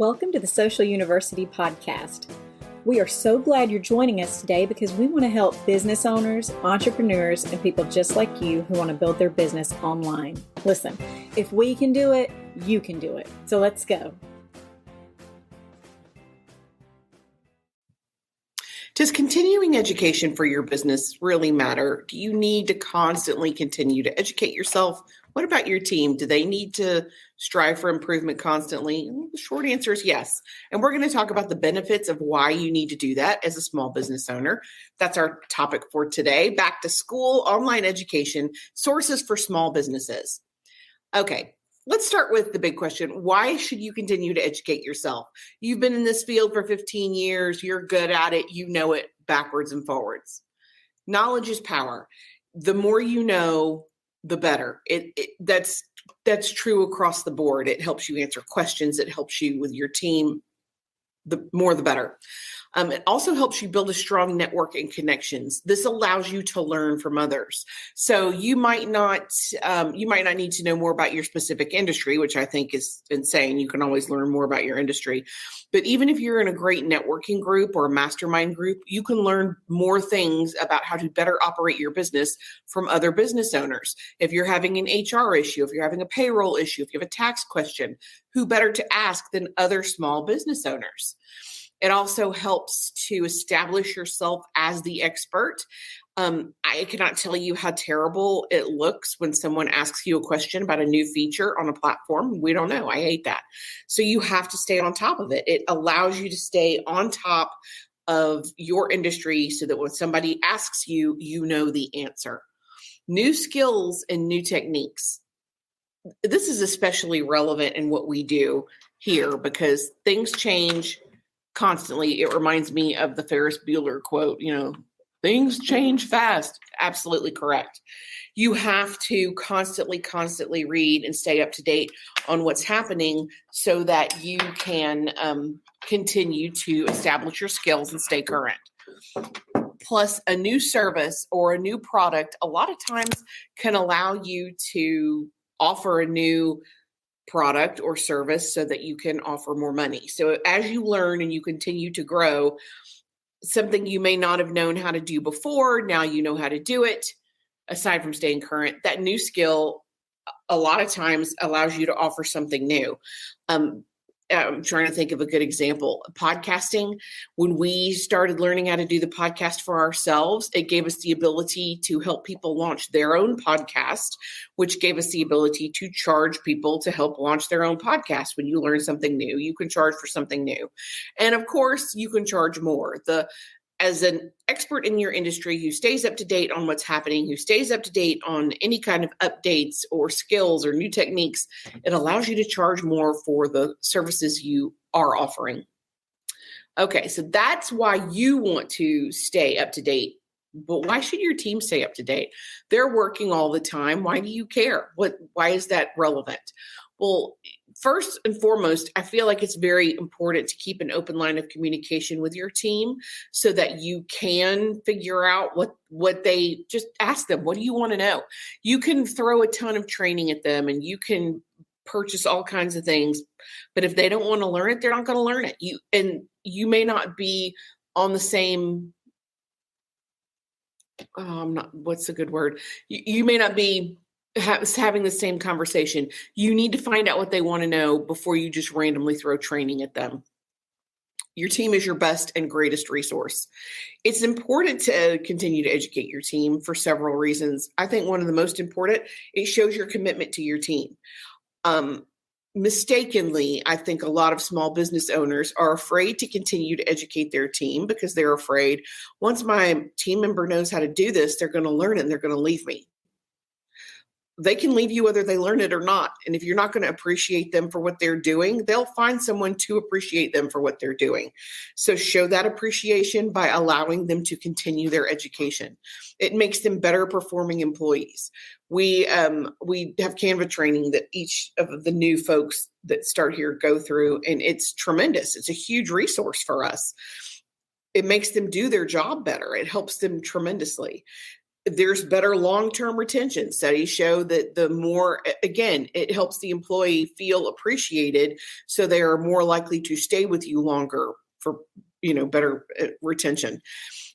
Welcome to the Social University Podcast. We are so glad you're joining us today because we want to help business owners, entrepreneurs, and people just like you who want to build their business online. Listen, if we can do it, you can do it. So let's go. Does continuing education for your business really matter? Do you need to constantly continue to educate yourself? What about your team? Do they need to strive for improvement constantly? The short answer is yes. And we're going to talk about the benefits of why you need to do that as a small business owner. That's our topic for today. Back to school, online education, sources for small businesses. Okay. Let's start with the big question. Why should you continue to educate yourself? You've been in this field for 15 years. You're good at it. You know it backwards and forwards. Knowledge is power. The more you know, the better. That's true across the board. It helps you answer questions. It helps you with your team. The more, the better. It also helps you build a strong network and connections. This allows you to learn from others. So you might not need to know more about your specific industry, which I think is insane. You can always learn more about your industry. But even if you're in a great networking group or a mastermind group, you can learn more things about how to better operate your business from other business owners. If you're having an HR issue, if you're having a payroll issue, if you have a tax question, who better to ask than other small business owners? It also helps to establish yourself as the expert. I cannot tell you how terrible it looks when someone asks you a question about a new feature on a platform. We don't know. I hate that. So you have to stay on top of it. It allows you to stay on top of your industry so that when somebody asks you, you know the answer. New skills and new techniques. This is especially relevant in what we do here because things change constantly. It reminds me of the Ferris Bueller quote, things change fast. Absolutely correct. You have to constantly read and stay up to date on what's happening so that you can continue to establish your skills and stay current. Plus, a new service or a new product a lot of times can allow you to offer a new product or service so that you can offer more money. So as you learn and you continue to grow, something you may not have known how to do before, now you know how to do it. Aside from staying current, that new skill a lot of times allows you to offer something new. I'm trying to think of a good example. Podcasting, when we started learning how to do the podcast for ourselves, it gave us the ability to help people launch their own podcast, which gave us the ability to charge people to help launch their own podcast. When you learn something new, you can charge for something new. And of course, you can charge more. As an expert in your industry who stays up to date on what's happening, who stays up to date on any kind of updates or skills or new techniques, it allows you to charge more for the services you are offering. Okay, so that's why you want to stay up to date. But why should your team stay up to date? They're working all the time. Why do you care? Why is that relevant? Well, first and foremost, I feel like it's very important to keep an open line of communication with your team so that you can figure out what they just ask them. What do you want to know? You can throw a ton of training at them and you can purchase all kinds of things, but if they don't want to learn it, they're not going to learn it. You may not be on the same, what's a good word? You may not be having the same conversation. You need to find out what they want to know before you just randomly throw training at them. Your team is your best and greatest resource. It's important to continue to educate your team for several reasons. I think one of the most important, it shows your commitment to your team. Mistakenly, I think a lot of small business owners are afraid to continue to educate their team because they're afraid once my team member knows how to do this, they're going to learn it and they're going to leave me. They can leave you whether they learn it or not. And if you're not going to appreciate them for what they're doing, they'll find someone to appreciate them for what they're doing. So show that appreciation by allowing them to continue their education. It makes them better performing employees. We have Canva training that each of the new folks that start here go through, and it's tremendous. It's a huge resource for us. It makes them do their job better. It helps them tremendously. There's better long-term retention. Studies show that the more, again, it helps the employee feel appreciated, so they are more likely to stay with you longer for, better retention.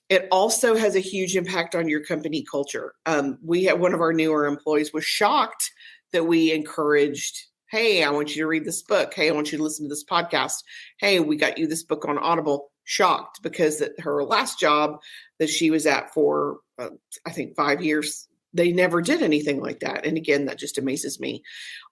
It also has a huge impact on your company culture. We had one of our newer employees was shocked that we encouraged, hey, I want you to read this book. Hey, I want you to listen to this podcast. Hey, we got you this book on Audible. Shocked, because at her last job that she was at for, I think 5 years, they never did anything like that. And again, that just amazes me.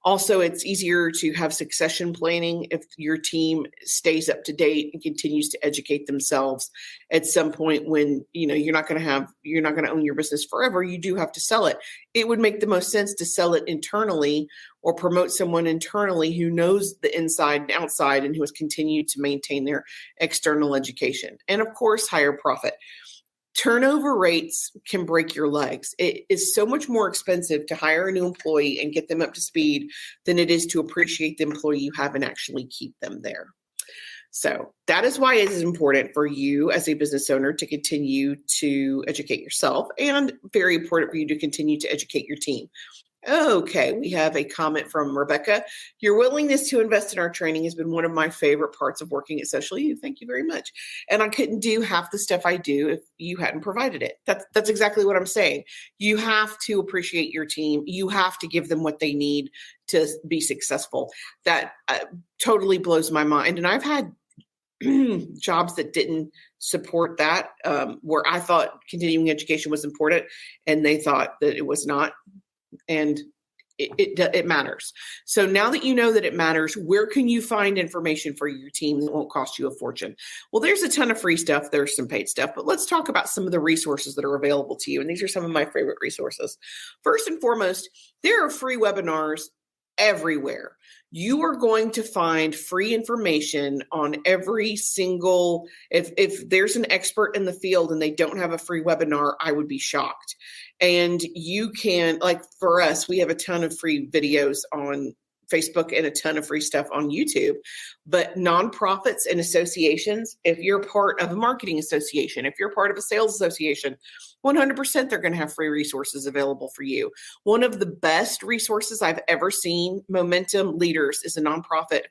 Also, it's easier to have succession planning if your team stays up to date and continues to educate themselves. At some point when, you're not going to own your business forever, you do have to sell it. It would make the most sense to sell it internally or promote someone internally who knows the inside and outside and who has continued to maintain their external education. And of course, higher profit. Turnover rates can break your legs. It is so much more expensive to hire a new employee and get them up to speed than it is to appreciate the employee you have and actually keep them there. So that is why it is important for you as a business owner to continue to educate yourself, and very important for you to continue to educate your team. Okay, we have a comment from Rebecca. Your willingness to invest in our training has been one of my favorite parts of working at Social You. Thank you very much. And I couldn't do half the stuff I do if you hadn't provided it. That's exactly what I'm saying. You have to appreciate your team. You have to give them what they need to be successful. That totally blows my mind. And I've had jobs that didn't support that, where I thought continuing education was important and they thought that it was not. And it matters. So now that you know that it matters, where can you find information for your team that won't cost you a fortune? Well, there's a ton of free stuff. There's some paid stuff, but let's talk about some of the resources that are available to you. And these are some of my favorite resources. First and foremost, there are free webinars everywhere. You are going to find free information on every single, if there's an expert in the field and they don't have a free webinar, I would be shocked. And you can, like for us, we have a ton of free videos on Facebook and a ton of free stuff on YouTube. But nonprofits and associations, if you're part of a marketing association, if you're part of a sales association, 100% they're going to have free resources available for you. One of the best resources I've ever seen, Momentum Leaders, is a nonprofit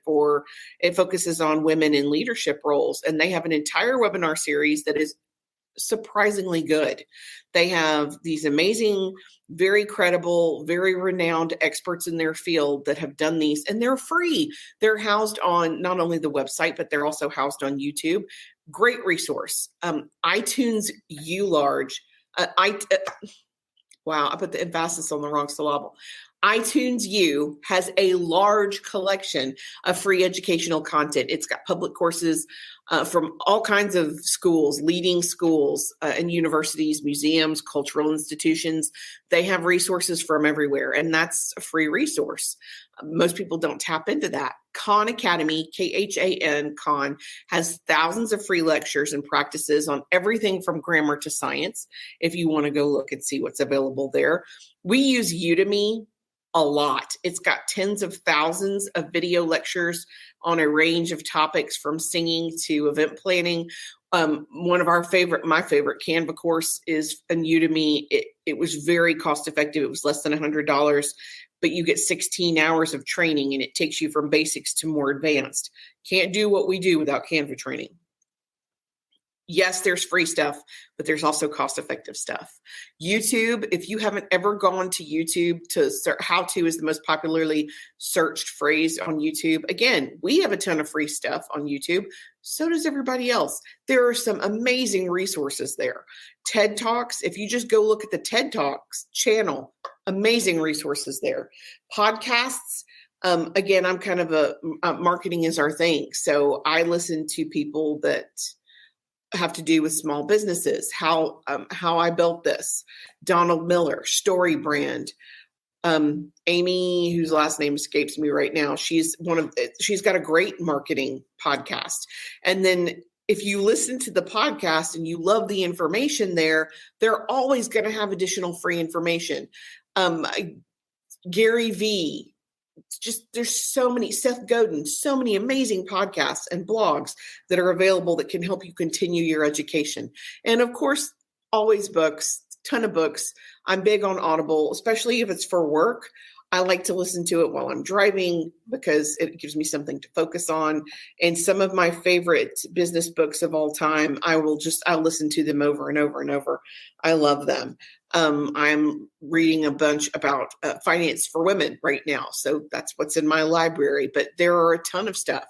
it focuses on women in leadership roles. And they have an entire webinar series that is surprisingly good. They have these amazing, very credible, very renowned experts in their field that have done these, and they're free. They're housed on not only the website, but they're also housed on YouTube. Great resource. iTunes U Large. Wow, I put the emphasis on the wrong syllable. iTunes U has a large collection of free educational content. It's got public courses from all kinds of schools, leading schools and universities, museums, cultural institutions. They have resources from everywhere, and that's a free resource. Most people don't tap into that. Khan Academy, Khan, Khan, has thousands of free lectures and practices on everything from grammar to science, if you want to go look and see what's available there. We use Udemy a lot. It's got tens of thousands of video lectures on a range of topics from singing to event planning. One of my favorite Canva course is on Udemy. It was very cost effective. It was less than $100, but you get 16 hours of training and it takes you from basics to more advanced. Can't do what we do without Canva training. Yes, there's free stuff, but there's also cost-effective stuff. YouTube, if you haven't ever gone to YouTube to search, how to is the most popularly searched phrase on YouTube. Again, we have a ton of free stuff on YouTube. So does everybody else. There are some amazing resources there. TED Talks, if you just go look at the TED Talks channel, amazing resources there. Podcasts, again, I'm kind of marketing is our thing. So I listen to people that have to do with small businesses, how I built this. Donald Miller, Story Brand. Amy, whose last name escapes me right now, she's got a great marketing podcast. And then if you listen to the podcast and you love the information there, they're always going to have additional free information. Gary V, there's so many, Seth Godin, so many amazing podcasts and blogs that are available that can help you continue your education. And of course, always books. ton of books. I'm big on Audible, especially if it's for work. I like to listen to it while I'm driving because it gives me something to focus on. And some of my favorite business books of all time, I'll listen to them over and over and over. I love them. I'm reading a bunch about finance for women right now. So that's what's in my library, but there are a ton of stuff.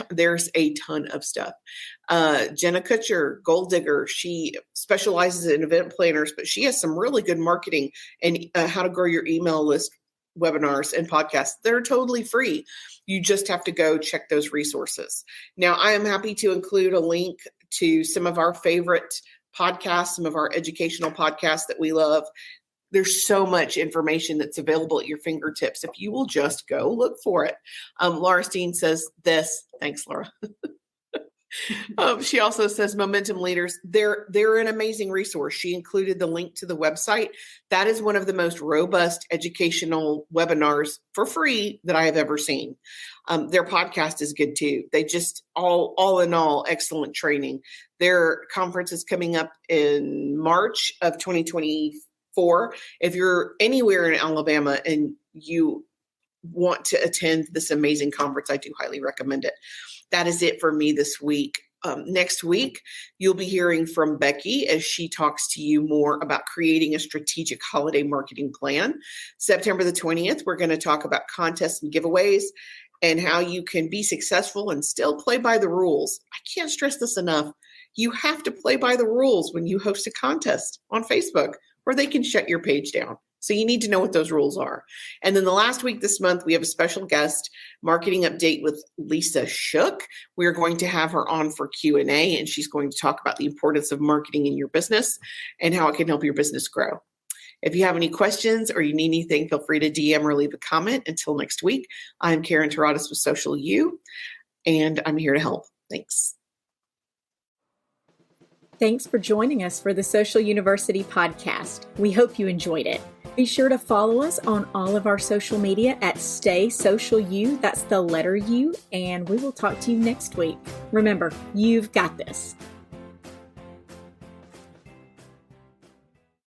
There's a ton of stuff. Jenna Kutcher, Gold Digger, she specializes in event planners, but she has some really good marketing and how to grow your email list webinars and podcasts. They're totally free. You just have to go check those resources. Now, I am happy to include a link to some of our favorite podcasts, some of our educational podcasts that we love. There's so much information that's available at your fingertips if you will just go look for it. Laura Steen says this. Thanks, Laura. She also says Momentum Leaders, they're an amazing resource. She included the link to the website. That is one of the most robust educational webinars for free that I have ever seen. Their podcast is good too. They just all in all, excellent training. Their conference is coming up in March of 2024. If you're anywhere in Alabama and you want to attend this amazing conference, I do highly recommend it. That is it for me this week. Next week, you'll be hearing from Becky as she talks to you more about creating a strategic holiday marketing plan. September the 20th, we're going to talk about contests and giveaways and how you can be successful and still play by the rules. I can't stress this enough. You have to play by the rules when you host a contest on Facebook, or they can shut your page down. So you need to know what those rules are. And then the last week this month, we have a special guest marketing update with Lisa Shook. We're going to have her on for Q&A, and she's going to talk about the importance of marketing in your business and how it can help your business grow. If you have any questions or you need anything, feel free to DM or leave a comment. Until next week, I'm Karen Taradas with Social U, and I'm here to help. Thanks. Thanks for joining us for the Social University podcast. We hope you enjoyed it. Be sure to follow us on all of our social media at Stay Social U. That's the letter U. And we will talk to you next week. Remember, you've got this.